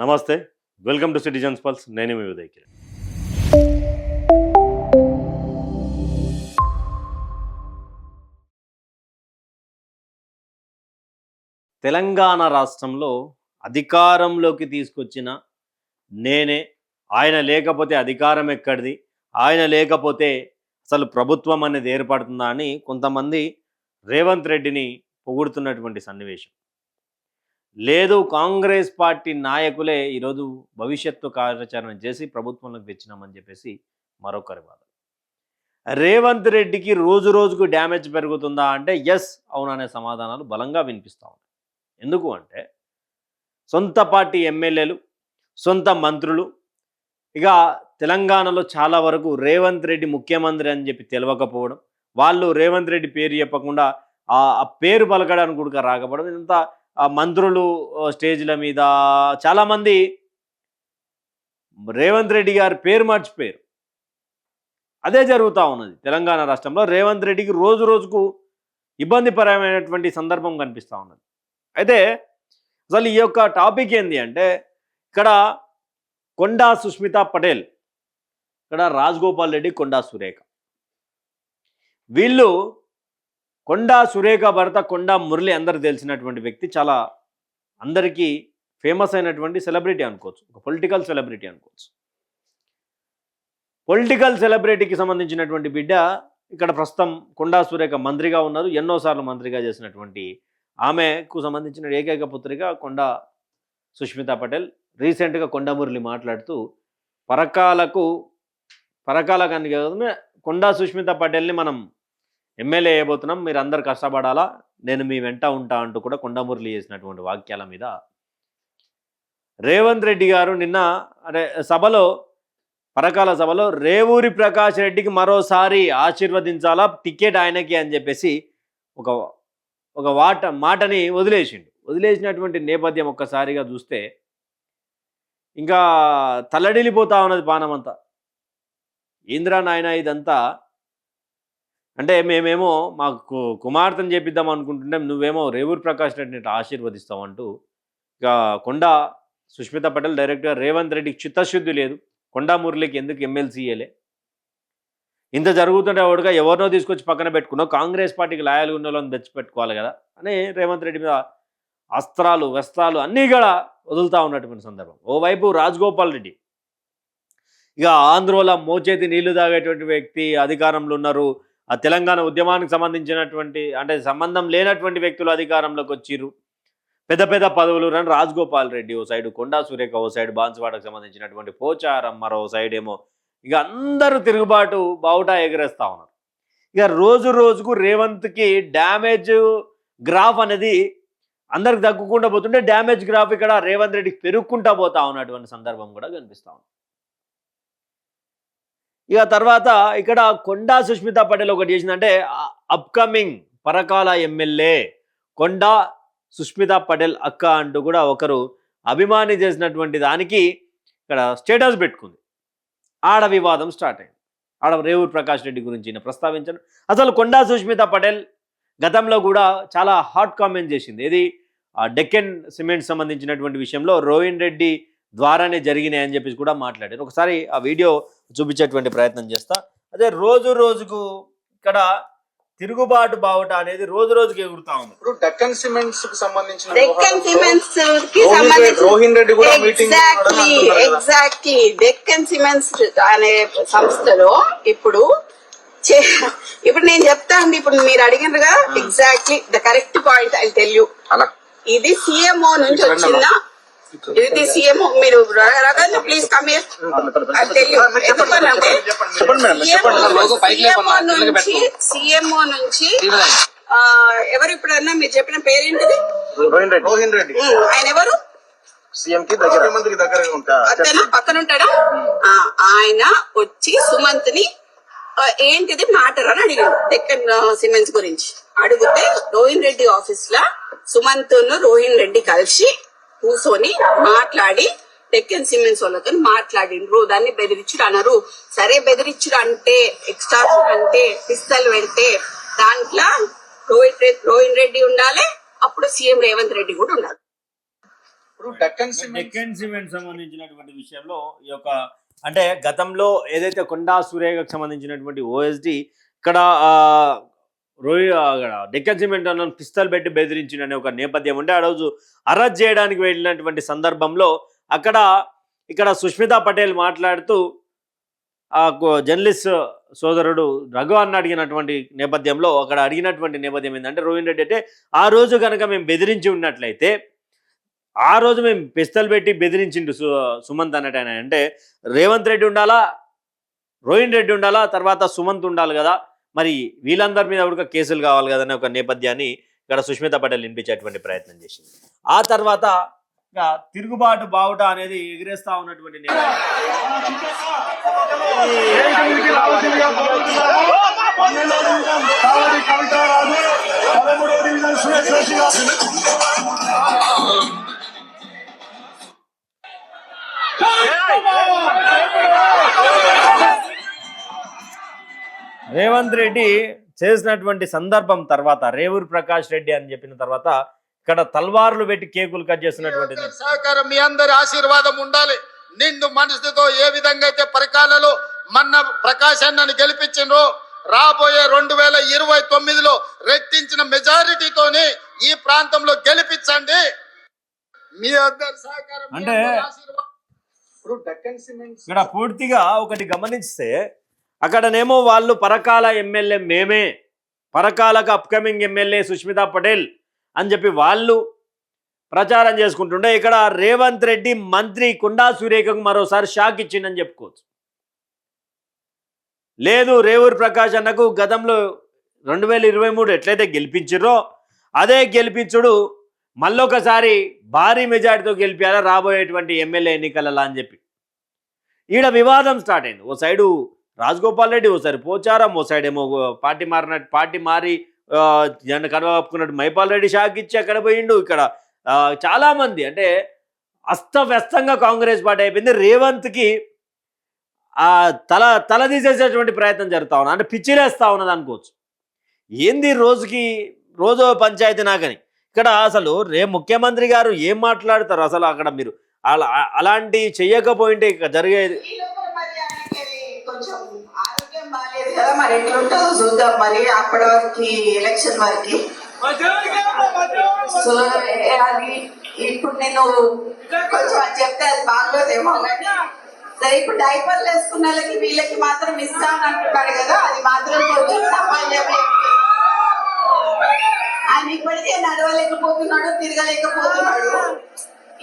నమస్తే, welcome to citizens pulse. నేను మీ ఉదయ్ కిరణ్. తెలంగాణ రాష్ట్రంలో అధికారంలోకి తీసుకొచ్చిన నేనే, ఆయన లేకపోతే అధికారం ఎక్కడిది, ఆయన లేకపోతే అసలు ప్రభుత్వం అనేది ఏర్పడుతుందా అని కొంతమంది రేవంత్ రెడ్డిని పొగుడుతున్నటువంటి సన్నివేశం. లేదు, కాంగ్రెస్ పార్టీ నాయకులే ఈరోజు భవిష్యత్తు కార్యాచరణ చేసి ప్రభుత్వంలోకి తెచ్చినామని చెప్పేసి మరొకరి వాదన. రేవంత్ రెడ్డికి రోజు రోజుకు డ్యామేజ్ పెరుగుతుందా అంటే ఎస్, అవుననే సమాధానాలు బలంగా వినిపిస్తూ ఉన్నాయి. ఎందుకు అంటే సొంత పార్టీ ఎమ్మెల్యేలు, సొంత మంత్రులు, ఇక తెలంగాణలో చాలా వరకు రేవంత్ రెడ్డి ముఖ్యమంత్రి అని చెప్పి తెలియకపోవడం, వాళ్ళు రేవంత్ రెడ్డి పేరు చెప్పకుండా ఆ పేరు పలకడానికి కూడా రాకపోవడం, ఇదంతా మంత్రులు స్టేజ్ల మీద చాలామంది రేవంత్ రెడ్డి గారి పేరు మర్చిపోయారు. అదే జరుగుతూ ఉన్నది తెలంగాణ రాష్ట్రంలో. రేవంత్ రెడ్డికి రోజు రోజుకు ఇబ్బందికరమైనటువంటి సందర్భం కనిపిస్తూ ఉన్నది. అయితే అసలు ఈ యొక్క టాపిక్ ఏంటి అంటే, ఇక్కడ కొండా సుష్మిత పటేల్, ఇక్కడ రాజగోపాల్ రెడ్డి, కొండా సురేఖ, వీళ్ళు కొండా సురేఖ భర్త కొండా మురళి అందరికి తెలిసినటువంటి వ్యక్తి, చాలా అందరికీ ఫేమస్ అయినటువంటి సెలబ్రిటీ అనుకోవచ్చు, ఒక పొలిటికల్ సెలబ్రిటీ అనుకోవచ్చు. పొలిటికల్ సెలబ్రిటీకి సంబంధించినటువంటి బిడ్డ ఇక్కడ ప్రస్తుతం కొండా సురేఖ మంత్రిగా ఉన్నారు. ఎన్నోసార్లు మంత్రిగా చేసినటువంటి ఆమెకు సంబంధించిన ఏకైక పుత్రిక కొండా సుష్మిత పటేల్. రీసెంట్గా కొండా మురళి మాట్లాడుతూ పరకాలకని కాదు, కొండా సుష్మిత పటేల్ని మనం ఎమ్మెల్యే అయిపోతున్నాం, మీరు అందరు కష్టపడాలా, నేను మీ వెంట ఉంటా అంటూ కూడా కొండా మురళి చేసినటువంటి వాక్యాల మీద రేవంత్ రెడ్డి గారు నిన్న పరకాల సభలో రేవూరి ప్రకాష్ రెడ్డికి మరోసారి ఆశీర్వదించాలా, టికెట్ ఆయనకి అని చెప్పేసి ఒక మాటని వదిలేసినటువంటి నేపథ్యం ఒక్కసారిగా చూస్తే ఇంకా తల్లడిల్లిపోతా ఉన్నది పానమంతా. ఇంద్రా నాయన ఇదంతా అంటే మేమేమో మాకు కుమార్తెను చేపిద్దాం అనుకుంటుంటే నువ్వేమో రేవూరి ప్రకాష్ రెడ్డిని ఆశీర్వదిస్తావంటూ ఇక కొండా సుష్మిత పటేల్ డైరెక్ట్గా రేవంత్ రెడ్డికి చిత్తశుద్ధి లేదు, కొండా మురళికి ఎందుకు ఎమ్మెల్సీ ఇయ్యలే, ఇంత జరుగుతుంటే ఒకటిగా ఎవరినో తీసుకొచ్చి పక్కన పెట్టుకున్నావు, కాంగ్రెస్ పార్టీకి లాయల్గా ఉన్న వాళ్ళని తెచ్చిపెట్టుకోవాలి కదా అని రేవంత్ రెడ్డి మీద అస్త్రాలు వస్త్రాలు అన్నీ కూడా వదులుతూ ఉన్నటువంటి సందర్భం. ఓవైపు రాజగోపాల్ రెడ్డి, ఇక ఆంధ్రలో మోచేతి నీళ్లు తాగేటువంటి వ్యక్తి అధికారంలో ఉన్నారు, ఆ తెలంగాణ ఉద్యమానికి సంబంధించినటువంటి అంటే సంబంధం లేనటువంటి వ్యక్తులు అధికారంలోకి వచ్చిర్రు, పెద్ద పెద్ద పదవులు రని రాజగోపాల్ రెడ్డి ఓ సైడు, కొండా సురేఖ ఓ సైడు, బాన్సువాడకు సంబంధించినటువంటి పోచారం మరో సైడ్ ఏమో, ఇక అందరూ తిరుగుబాటు బావుటా ఎగరేస్తూ ఉన్నారు. ఇక రోజు రోజుకు రేవంత్కి డ్యామేజ్ గ్రాఫ్ అనేది అందరికి తగ్గుకుంటూ పోతుంటే డ్యామేజ్ గ్రాఫ్ ఇక్కడ రేవంత్ రెడ్డికి పెరుగుకుంటూ పోతా ఉన్నటువంటి సందర్భం కూడా కనిపిస్తూ ఉంది. ఇక తర్వాత ఇక్కడ కొండా సుష్మిత పటేల్ ఒకటి చేసిందంటే, అప్కమింగ్ పరకాల ఎమ్మెల్యే కొండా సుష్మిత పటేల్ అక్క అంటూ కూడా ఒకరు అభిమాని చేసినటువంటి దానికి ఇక్కడ స్టేటస్ పెట్టుకుంది. ఆడ వివాదం స్టార్ట్ అయింది. ఆడ రేవూరి ప్రకాష్ రెడ్డి గురించి ప్రస్తావించాను. అసలు కొండా సుష్మిత పటేల్ గతంలో కూడా చాలా హాట్ కామెంట్ చేసింది. ఇది డెక్కన్ సిమెంట్ సంబంధించినటువంటి విషయంలో రోహిన్ రెడ్డి ద్వారానే జరిగినాయని చెప్పేసి కూడా మాట్లాడారు. ఒకసారి ఆ వీడియో చూపించేటువంటి ప్రయత్నం చేస్తా. అదే రోజు రోజుకు ఇక్కడ తిరుగుబాటు బావుట అనేది రోజు రోజుకి ఎగురుతా ఉంది. ఇప్పుడు డెక్కన్ సిమెంట్స్ కి సంబంధించిన రోహిన్ రెడ్డి కూడా మీటింగ్ ఎగ్జాక్ట్లీ డెక్కన్ సిమెంట్స్ అనే సంస్థలో ఇప్పుడు నేను చెప్తా అండి, ఇప్పుడు మీరు అడిగినగా exactly the correct point I tell you. ఇది సిఎంఓ నుంచి వచ్చిన, ఇది సీఎంఓ, మీరు ప్లీజ్ కమ్ హియర్. సిఎంఓ నుంచి ఎవరు ఇప్పుడన్నా మీరు చెప్పిన పేరేంటిది? రోహిన్ రెడ్డి. ఆయన ఎవరు? అతను పక్కన ఉంటాడా? ఆయన వచ్చి సుమంత్ ని ఏంటిది మ్యాటర్ అని అడిగాడు డెక్కన్ సిమెంట్స్ గురించి. అడిగితే రోహిన్ రెడ్డి ఆఫీస్ లా సుమంత్ రోహిన్ రెడ్డి కలిసి కూర్చొని మాట్లాడి డెక్కన్ సిమెంట్స్ వాళ్ళతో మాట్లాడిండ్రు. దాన్ని బెదిరించుడు అన్నారు. సరే, బెదిరించుడు అంటే, ఎక్స్ట్రాక్షన్ అంటే, పిస్తల్ పెడితే దాంట్లో రోహిన్ రెడ్డి ఉండాలి, అప్పుడు సీఎం రేవంత్ రెడ్డి కూడా ఉండాలి. ఇప్పుడు డెక్కన్ సిమెంట్స్ డెక్కన్ సిమెంట్ సంబంధించినటువంటి విషయంలో ఈ యొక్క అంటే గతంలో ఏదైతే కొండా సురేఖకు సంబంధించినటువంటి ఓఎస్డి ఇక్కడ డెక్కన్ సిమెంట్ అన్న పిస్తల్ పెట్టి బెదిరించిన ఒక నేపథ్యం ఉంటే ఆ రోజు అరెస్ట్ చేయడానికి వెళ్ళినటువంటి సందర్భంలో ఇక్కడ సుష్మితా పటేల్ మాట్లాడుతూ ఆ జర్నలిస్ట్ సోదరుడు రఘు అన్న అడిగినటువంటి నేపథ్యంలో అక్కడ అడిగినటువంటి నేపథ్యం ఏంటంటే రోహిన్ రెడ్డి అంటే ఆ రోజు కనుక మేము బెదిరించి ఉన్నట్లయితే ఆ రోజు మేము పిస్తల్ పెట్టి బెదిరించిండు సుమంత్ అన్నట్టు ఆయన అంటే రేవంత్ రెడ్డి ఉండాలా, రోహిన్ రెడ్డి ఉండాలా, తర్వాత సుమంత్ ఉండాలి కదా, మరి వీళ్ళందరి మీద కూడా కేసులు కావాలి కదనే ఒక నేపథ్యాన్ని ఇక్కడ సుష్మితా పటేల్ వినిపించేటువంటి ప్రయత్నం చేసింది. ఆ తర్వాత ఇక తిరుగుబాటు బావుట అనేది ఎగిరేస్తా ఉన్నటువంటి రేవంత్ రెడ్డి చేసినటువంటి సందర్భం తర్వాత రేవూరి ప్రకాష్ రెడ్డి అని చెప్పిన తర్వాత ఇక్కడ తల్వార్లు పెట్టి కేకులు కట్ చేస్తున్నటువంటి సహకారం మీ అందరి ఆశీర్వాదం ఉండాలి. నిండు మనసుతో ఏ విధంగా అయితే పరికాలలో మన్న ప్రకాశ్ అన్నని గెలిపించిండ్రో రాబోయే 2029లో రెట్టించిన మెజారిటీతోని ఈ ప్రాంతంలో గెలిపించండి. మీ అందరి సహకారం అంటే ఇప్పుడు డెక్కన్ సిమెంట్స్ ఇక్కడ పూర్తిగా ఒకటి గమనిస్తే అక్కడనేమో వాళ్ళు పరకాల ఎమ్మెల్యే మేమే, పరకాలకు అప్కమింగ్ ఎమ్మెల్యే సుష్మితా పటేల్ అని చెప్పి వాళ్ళు ప్రచారం చేసుకుంటుండే ఇక్కడ రేవంత్ రెడ్డి మంత్రి కొండా సురేఖకు మరోసారి షాక్ ఇచ్చిందని చెప్పుకోవచ్చు. లేదు రేవూరి ప్రకాష్ అన్నకు గతంలో 2023 ఎట్లయితే గెలిపించారో అదే గెలిపించుడు మళ్ళొకసారి భారీ మెజార్టీతో గెలిపారా రాబోయేటువంటి ఎమ్మెల్యే ఎన్నికలలో అని చెప్పి ఈడ వివాదం స్టార్ట్ అయింది. ఓ సైడు రాజగోపాల్ రెడ్డి, ఓసారి పోచారం, ఓ సైడ్ ఏమో పార్టీ మారి జెండా కనుకప్పుకున్నట్టు మైపాల్ రెడ్డి షాక్ ఇచ్చి అక్కడ పోయిండు. ఇక్కడ చాలామంది అంటే అస్తవ్యస్తంగా కాంగ్రెస్ పార్టీ అయిపోయింది. రేవంత్కి తల తీసేసేటువంటి ప్రయత్నం జరుగుతూ ఉన్నది, అంటే పిచ్చిలేస్తూ ఉన్నది అనుకోవచ్చు. ఏంది రోజు పంచాయతీ నాకని ఇక్కడ అసలు ముఖ్యమంత్రి గారు ఏం మాట్లాడతారు అసలు అక్కడ మీరు అలాంటి చెయ్యకపోయింటే ఇక జరిగేది. కొంచెం ఆరోగ్యం బాగాలేదు కదా, మరి ఎట్లుంటుందో చూద్దాం. మరి అప్పటి వరకు ఎలక్షన్ వరకు సో అది ఇప్పుడు నేను కొంచెం అది చెప్తే అది బాగోదేమో కానీ సరే. ఇప్పుడు డైపర్లు వేసుకున్న వాళ్ళకి వీళ్ళకి మాత్రం ఇస్తాను అంటున్నాడు కదా, అది మాత్రం కొంచెం తప్పని ఆయన ఇప్పటికే నడవలేకపోతున్నాడు, తిరగలేకపోతున్నాడు.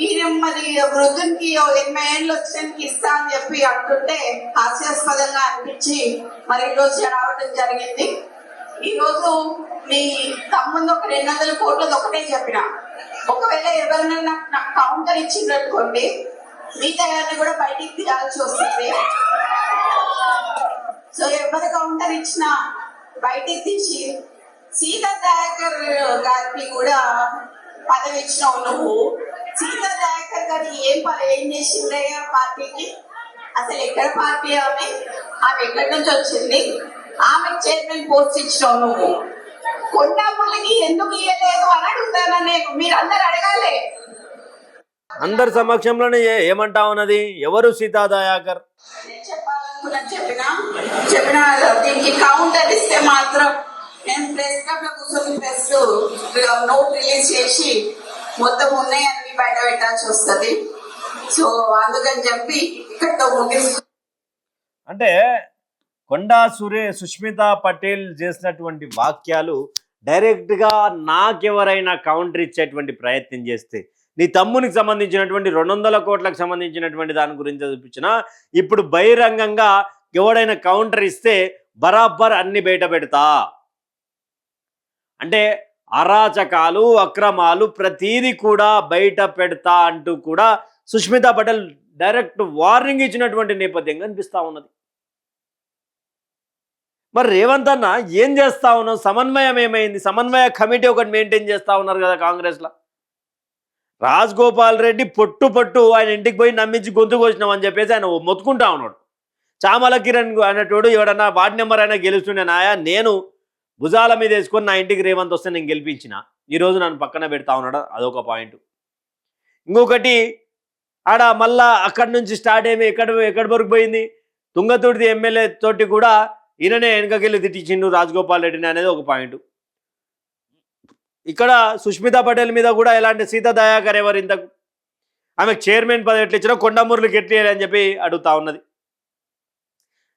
ఈయన మరి వృద్ధునికి 80 ఏళ్ళు వచ్చేకి ఇస్తా అని చెప్పి అంటుంటే హాస్యాస్పదంగా అనిపించి మరి ఈరోజు రావడం జరిగింది. ఈరోజు మీ తమ్ముందు ఒక 200 కోట్లది ఒకటే చెప్పిన, ఒకవేళ ఎవరినైనా నాకు కౌంటర్ ఇచ్చిందనుకోండి మిగతా ఎవరిని కూడా బయటికి తీయాల్సి వస్తుంది. సో ఎవరి కౌంటర్ ఇచ్చినా బయటికి తీసి సీతా దయాకర్ గారికి కూడా పదవి ఇచ్చినావు నువ్వు. సీతా దయాకర్ గారు ఏం చేసిందే పార్టీకి, అసలు ఎక్కడ పార్టీ ఆమె ఎక్కడి నుంచి వచ్చింది, ఆమె చైర్మన్ పోస్ట్ ఇచ్చినావు నువ్వు. కొండాపుల్లకి ఎందుకు ఇయ్యలేదు అని అడుగుతాను నేను, మీరందరూ అడగాలి. అందరి సమక్షంలోనే ఏమంటా ఉన్నది, ఎవరు సీతా దయాకర్ చెప్పాలనుకున్నా చెప్పిన దీనికి కౌంటర్ ఇస్తే మాత్రం నేను ప్రెస్ క్లబ్ లో కూర్చొని ప్రెస్ నోట్ రిలీజ్ చేసి మొత్తం ఉన్నాయన్నీ బయట పెట్టాల్సి వస్తుంది. సో అందుకని చెప్పి ఇక్కడతో ముగిస్తూ అంటే కొండా సుష్మితా పటేల్ చేసినటువంటి వాక్యాలు డైరెక్ట్గా నాకెవరైనా కౌంటర్ ఇచ్చేటువంటి ప్రయత్నం చేస్తే నీ తమ్మునికి సంబంధించినటువంటి 200 కోట్లకు సంబంధించినటువంటి దాని గురించి చూపించిన ఇప్పుడు బహిరంగంగా ఎవడైనా కౌంటర్ ఇస్తే బరాబర్ అన్ని బయట పెడతా అంటే అరాచకాలు అక్రమాలు ప్రతీది కూడా బయట పెడతా అంటూ కూడా సుష్మితా పటేల్ డైరెక్ట్ వార్నింగ్ ఇచ్చినటువంటి నేపథ్యం కనిపిస్తూ ఉన్నది. మరి రేవంత్ అన్న ఏం చేస్తా ఉన్నాం, సమన్వయం ఏమైంది? సమన్వయ కమిటీ ఒకటి మెయింటైన్ చేస్తూ ఉన్నారు కదా కాంగ్రెస్లో. రాజగోపాల్ రెడ్డి పొట్టు ఆయన ఇంటికి పోయి నమ్మించి గొంతు కోసినాం అని చెప్పేసి ఆయన మొత్తుకుంటా ఉన్నాడు. చామల కిరణ్ అనేటోడు ఎవడన్నా వార్డు నెంబర్ అయినా గెలుస్తుండే నాయా, నేను భుజాల మీద వేసుకొని నా ఇంటికి రేవంత్ వస్తే నేను గెలిపించిన, ఈరోజు నన్ను పక్కన పెడతా ఉన్నాడు. అదొక పాయింట్. ఇంకొకటి ఆడ మళ్ళా అక్కడి నుంచి స్టార్ట్ అయ్యి ఎక్కడి వరకు పోయింది, తుంగతుర్తి ఎమ్మెల్యే తోటి కూడా ఈయననే వెనకకెళ్ళి తిట్టించిండు రాజగోపాల్ రెడ్డిని అనేది ఒక పాయింట్. ఇక్కడ సుష్మితా పటేల్ మీద కూడా ఎలాంటి సీతా దయాకర్ ఎవరు ఇంతకు, ఆమెకు చైర్మన్ పదవి ఎట్లా ఇచ్చినా కొండమూరులకు ఎట్లా అని చెప్పి అడుగుతా ఉన్నది.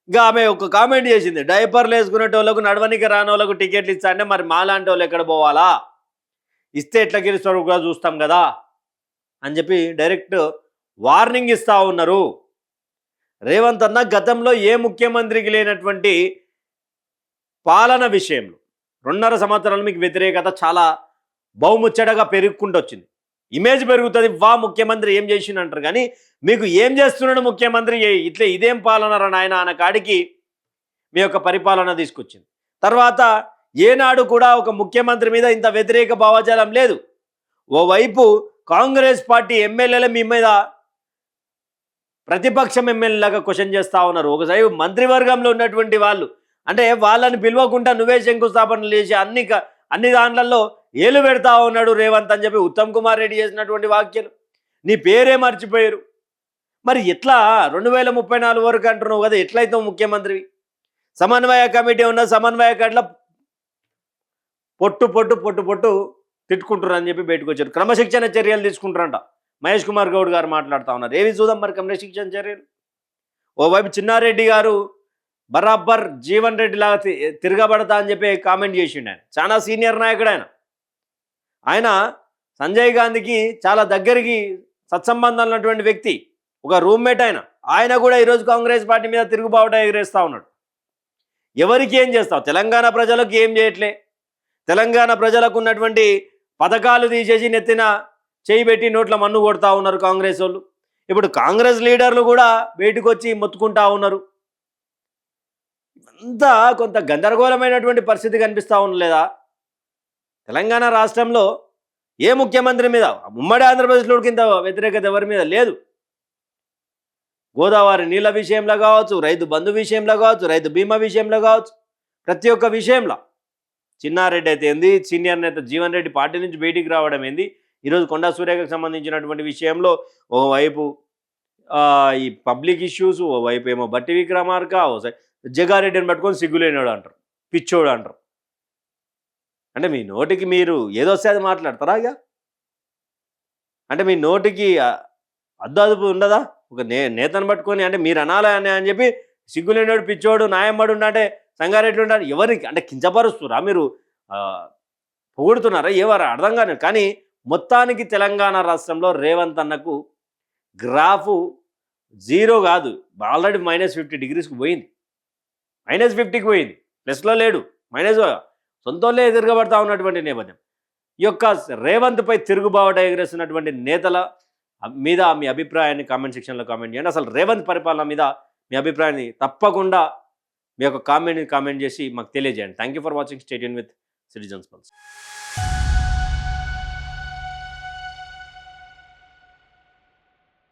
ఇంకా ఆమె ఒక కామెంట్ చేసింది, డైపర్లు వేసుకునేటోళ్ళకు నడవనికి రాని వాళ్ళకు టికెట్లు ఇస్తా అంటే మరి మాలాంటి వాళ్ళు ఎక్కడ పోవాలా, ఇస్తే ఎట్లా గెలుస్తారు కూడా చూస్తాం కదా అని చెప్పి డైరెక్ట్ వార్నింగ్ ఇస్తూ ఉన్నారు. రేవంత్ అన్న గతంలో ఏ ముఖ్యమంత్రికి లేనటువంటి పాలన విషయంలో 2.5 సంవత్సరాలు మీకు వ్యతిరేకత చాలా బహుముచ్చటగా పెరుగుకుంటూ వచ్చింది. ఇమేజ్ పెరుగుతుంది, వా ముఖ్యమంత్రి ఏం చేసిండు అంటారు, కానీ మీకు ఏం చేస్తున్నాడు ముఖ్యమంత్రి, ఇట్లా ఇదేం పాలన రా నాయన అన్న కాడికి మీ యొక్క పరిపాలన తీసుకొచ్చింది. తర్వాత ఏనాడు కూడా ఒక ముఖ్యమంత్రి మీద ఇంత వ్యతిరేక భావజాలం లేదు. ఓవైపు కాంగ్రెస్ పార్టీ ఎమ్మెల్యేలు మీ మీద ప్రతిపక్షం ఎమ్మెల్యేలాగా క్వశ్చన్ చేస్తూ ఉన్నారు. ఒకసారి మంత్రివర్గంలో ఉన్నటువంటి వాళ్ళు అంటే వాళ్ళని పిలవకుండా నువ్వే శంకుస్థాపనలు చేసి అన్ని దాంట్లలో ఏలు పెడతా ఉన్నాడు రేవంత్ అని చెప్పి ఉత్తమ్ కుమార్ రెడ్డి చేసినటువంటి వ్యాఖ్యలు నీ పేరే మర్చిపోయారు. మరి ఎట్లా 2034 వరకు అంటున్నావు కదా, ఎట్లయితే ముఖ్యమంత్రివి? సమన్వయ కమిటీ ఉన్న సమన్వయ కట్ల పొట్టు తిట్టుకుంటారు అని చెప్పి బయటకు వచ్చారు. క్రమశిక్షణ చర్యలు తీసుకుంటారంట మహేష్ కుమార్ గౌడ్ గారు మాట్లాడుతూ ఉన్నారు. ఏవి చూద్దాం మరి క్రమశిక్షణ చర్యలు. ఓవైపు చిన్నారెడ్డి గారు బరాబర్ జీవన్ రెడ్డి లాగా తిరగబడతా అని చెప్పి కామెంట్ చేసిండు. ఆయన చాలా సీనియర్ నాయకుడు. ఆయన సంజయ్ గాంధీకి చాలా దగ్గరికి సత్సంబంధాలు ఉన్నటువంటి వ్యక్తి, ఒక రూమ్మేట్. ఆయన కూడా ఈరోజు కాంగ్రెస్ పార్టీ మీద తిరుగుబావుట ఎగిరేస్తూ ఉన్నాడు. ఎవరికి ఏం చేస్తావు? తెలంగాణ ప్రజలకు ఏం చేయట్లే. తెలంగాణ ప్రజలకు ఉన్నటువంటి పథకాలు తీసేసి నెత్తిన చేయి పెట్టి నోట్ల మన్ను కొడతా ఉన్నారు కాంగ్రెస్ వాళ్ళు. ఇప్పుడు కాంగ్రెస్ లీడర్లు కూడా బయటకు వచ్చి మొత్తుకుంటా ఉన్నారు. అంతా కొంత గందరగోళమైనటువంటి పరిస్థితి కనిపిస్తూ ఉండలేదా? తెలంగాణ రాష్ట్రంలో ఏ ముఖ్యమంత్రి మీద, ఉమ్మడి ఆంధ్రప్రదేశ్లో కింద వ్యతిరేకత ఎవరి మీద లేదు. గోదావరి నీళ్ళ విషయంలో కావచ్చు, రైతు బంధు విషయంలో కావచ్చు, రైతు బీమా విషయంలో కావచ్చు, ప్రతి ఒక్క విషయంలో చిన్నారెడ్డి అయితే ఏంది, సీనియర్ నేత జీవన్ రెడ్డి పార్టీ నుంచి బయటికి రావడం ఏంది, ఈరోజు కొండా సూర్యకు సంబంధించినటువంటి విషయంలో ఓవైపు ఈ పబ్లిక్ ఇష్యూస్, ఓవైపు ఏమో బట్టి విక్రమార్క, జగారెడ్డిని పట్టుకొని సిగ్గులేనాడు అంటారు, పిచ్చోడు అంటారు. అంటే మీ నోటికి మీరు ఏదొస్తే అది మాట్లాడతారా? ఇక అంటే మీ నోటికి అద్దు ఉండదా? ఒక నేతను పట్టుకొని అంటే మీరు అనాలని అని చెప్పి సిగ్గులేనాడు, పిచ్చోడు, నాయమ్మడు అంటే సంగారెడ్డి ఉంటాడు. ఎవరికి అంటే కించపరుస్తురా మీరు, పొగుడుతున్నారా? ఎవరు అర్థం కాదు. కానీ మొత్తానికి తెలంగాణ రాష్ట్రంలో రేవంత్ అన్నకు గ్రాఫు 0 కాదు, ఆల్రెడీ -50 డిగ్రీస్కి పోయింది. -50కి పోయింది, ప్లస్లో లేడు, మైనస్. సొంతంలో ఎదురుగబడతా ఉన్నటువంటి నేపథ్యం. ఈ యొక్క రేవంత్పై తిరుగుబావుట ఎగరేస్తున్నటువంటి నేతల మీద మీ అభిప్రాయాన్ని కామెంట్ సెక్షన్లో కామెంట్ చేయండి. అసలు రేవంత్ పరిపాలన మీద మీ అభిప్రాయాన్ని తప్పకుండా మీ యొక్క కామెంట్ చేసి మాకు తెలియజేయండి. Thank you for watching. Stay tune with citizens pulse.